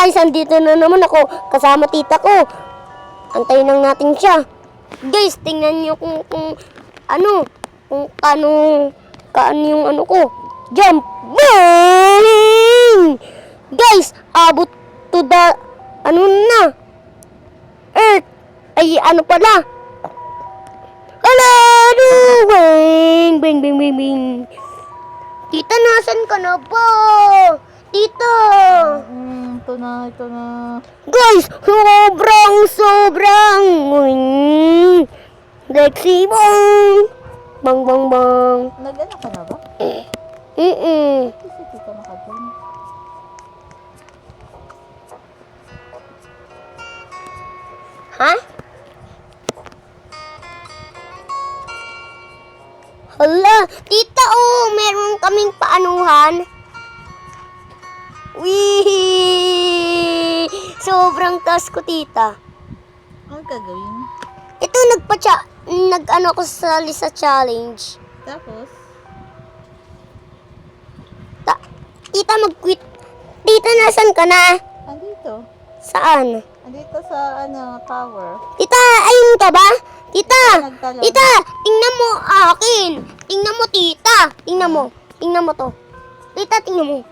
guys, andito na naman ako kasama tita ko. Antayin lang natin siya. Guys, tingnan niyo kung kaano yung ano ko. Jump! Bang! Guys, abot to the Earth. Ay, ano pala? Hello! Bang! Bang, bang, bang, bang. Tita, nasan ka na ba? Tita! Ito na. Guys, sobrang Lexi, bang, bang. Nag-ano ka na ba? Kasi dito naka-join. Ha? Hala, tita, meron kaming paanuhan. Wee! Sobrang taas ko, tita. Ano gagawin? Ito, nag-ano ko sa Lisa Challenge. Tapos? Tita, mag-quit. Tita, nasan ka na? Andito. Saan? Andito sa tower. Tita, ayun ka ba? Tita! Nagtalon. Tita! Tingnan mo akin! Tingnan mo, tita! Tingnan mo. Tingnan mo to. Tita, tingnan mo.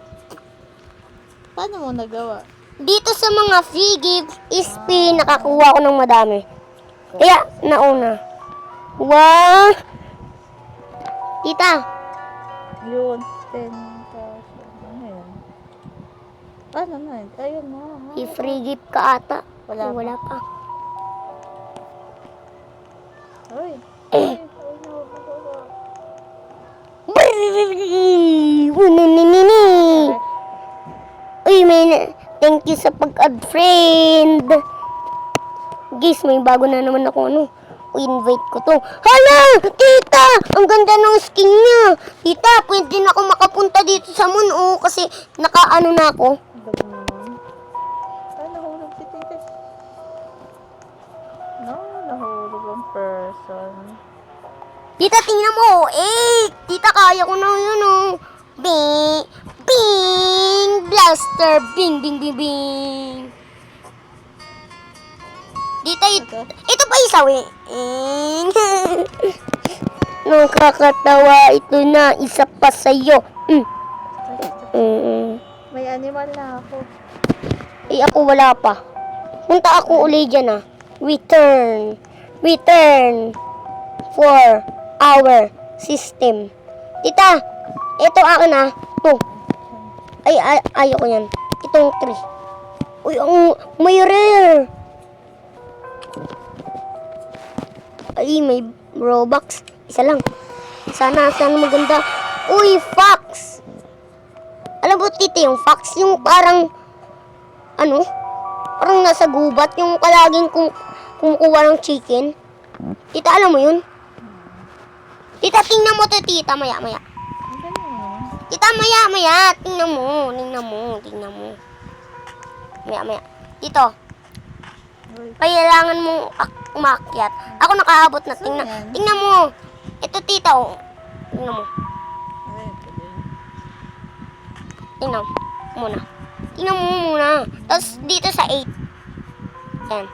Paano mo nagawa? Dito sa mga free gift spin, nakakuha ko ng madami. Kaya, nauna. Wow! Tita! Yun. 10,000. Ano yun? Paano na? Ayun mo. I-free gift ka ata. Wala pa. Wala pa. Uy. Uy, thank you sa pag-add friend. Guys, may bago na naman ako invite ko to. Hala! Tita! Ang ganda ng skin niya. Tita, pwede na ako makapunta dito sa moon, kasi nakaano na ako. Ay, nahulog si tita. No, nahulog ang person. Tita, tingnan mo. Tita, kaya ko na yun, Bing! Bing! Blaster! Bing, bing, bing, bing! Tita, ito pa isaw, Nakakatawa. Ito na. Isa pa sa'yo. May animal na ako. Ako wala pa. Punta ako uli dyan, Return for our system. Tita, ito akin, Ito. Ayoko yan. Itong 3. Uy, may rare. Ay, may Robux. Isa lang. Sana maganda. Uy, fox. Alam mo, tita, yung fox, yung parang, parang nasa gubat, yung palaging kumukuha ng chicken. Tita, alam mo yun? Tita, tingnan mo to, tita, maya. Ang galing naman. Tita, maya. Tingnan mo. Maya. Dito. Uy. Kailangan mong umakyat. Ako nakaabot na. Saan yan? Tingnan mo. Ito, tita, Tingnan mo. Ay, galing. Tingnan mo muna. Tapos dito sa 8. Yan.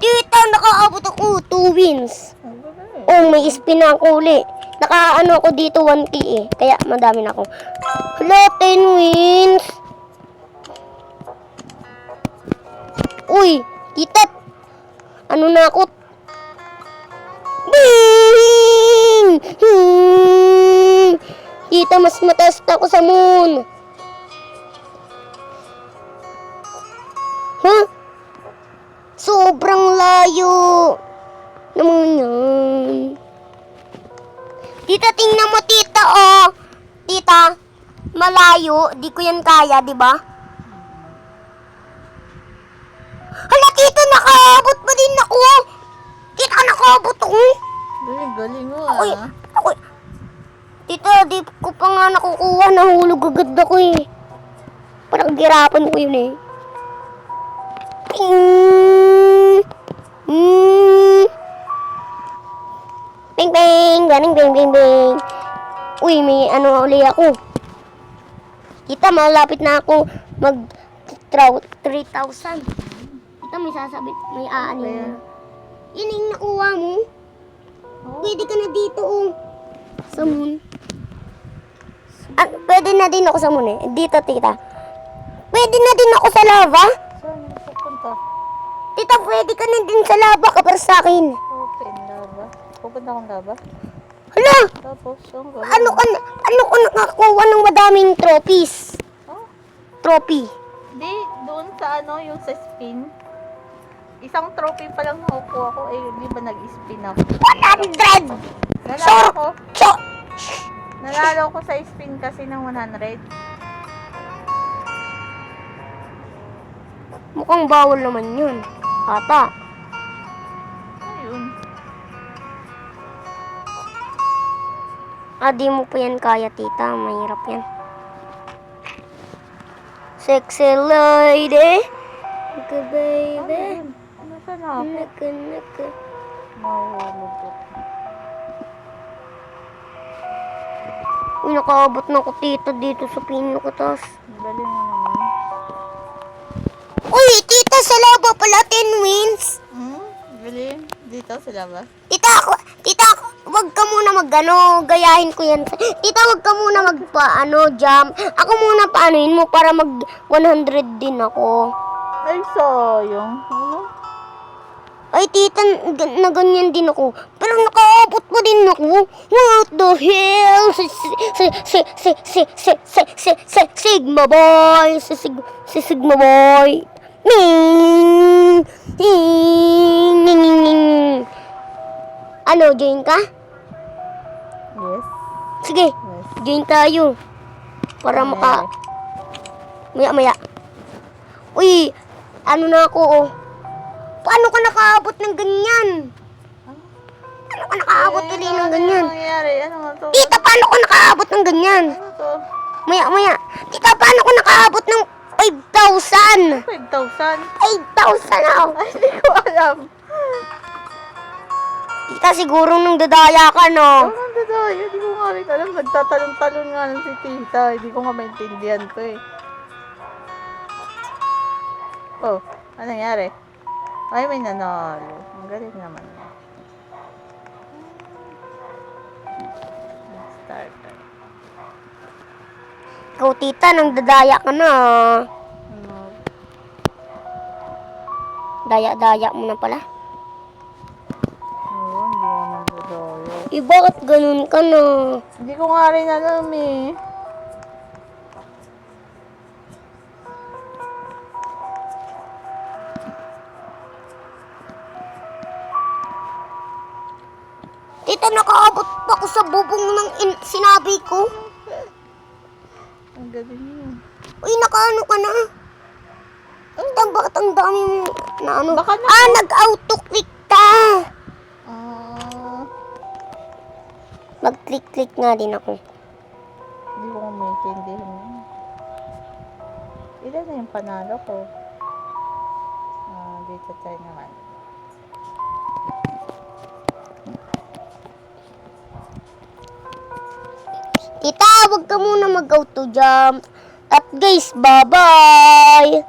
Tita, nakaabot ako. 2 wins. Ang galing. May spin na ako uli. Nakaano ako dito 1k Kaya madami na ako. Hala, 10 wins. Uy, tita. Na ako? Bing! Tita, mas mataas na ako sa moon. Sobrang layo. Naman yan. Tita, tingnan mo, tita, Tita, malayo. Di ko yan kaya, di ba? Hala, tita, nakaabot pa din ako. Tita, nakaabot ako. Galing mo, Ako, tita, di ko pa nga nakukuha. Nahulog agad ako, Parang girapan ko yun, Bing, bing, galing, bing, bing, bing. Uy, may uli ako. Tita, malapit na ako 3,000. Ito may sasabi, may aanin Ayan. na. Yun yung nakuha mo. Oh. Pwede ka na dito, oh. Sa moon. Ah, pwede na din ako sa moon eh. Dito, tita. Pwede na din ako sa lava. Saan yung pupunta? Tita, pwede ka na din sa lava kapag sa akin. Open lava. Pupunta akong lava. Hala! Tapos, ang galing. Ano ka nakakuha ng madaming trophies? Oh, Trophy. di, doon sa ano, yung sa spin. Isang trophy pa lang nakukuha ko. Eh, di ba nag-spin ako? 100! Nanalo ko. So, Nanalo ko sa spin kasi ng 100. mukhang bawal naman yun. Ata. Ayun. Di mo pa yan kaya, tita. Mahirap yan. Sexy lady. Naka, baby. Ano saan ako? Naka. Mahulog ko. Uy, nakaabot na ko, tita, dito sa pinukatas. Galing mo naman. Uy, tita, sa laba pala, 10 wins. Galing. Dito sila ba? Tita, wag ka muna gayahin ko yan. Tita, wag ka muna jump. Ako muna paanuin mo para mag 100 din ako. Ay, sayang. Ano? Ay, tita, na ganyan din ako. Pero nakaabot pa din ako. What the hell? Sigma boy. Sigma boy. Ano, join ka? Yes. Sige, Yes. join tayo. Para maka... Maya. Uy, ano na ako, oh. Paano ka nakaabot ng ganyan? Paano ka nakaabot ulit ng ganyan? Ano nangyari? Ano nga to? Tita, paano ka nakaabot ng ganyan? Ano to? Maya. Tita, paano ka nakaabot ng 5,000? 5,000? 8,000 ako. Ay, hindi ko alam. Tita, siguro nung dadaya ka, no? Ano dadayo? Hindi ko nga rin alam. Nagtatalon-talon nga lang si tita. Hindi ko nga maintindihan to eh. Oh, ano nangyari? Ay, may nanalo. Ang galing naman. Let's start. Ikaw, tita, nang dadaya ka na. Ano? Daya-daya mo na pala. Oo, hindi ko nagdadayo. Bakit ganun ka na? Hindi ko nga rin alam eh. Tita, nakaabot pa ko sa bubong ng sinabi ko. Ang galing yun. Uy, nakaano ka na? Tita, bakit ang dami mo na ano? Baka na- Nag-auto-click ka. Ah, Mag-click-click nga din ako. hindi ko nga maintindihan yun. Ilan na yung panalo ko? Dito tayo naman. Tita, wag ka muna mag-auto jump. At guys, bye-bye!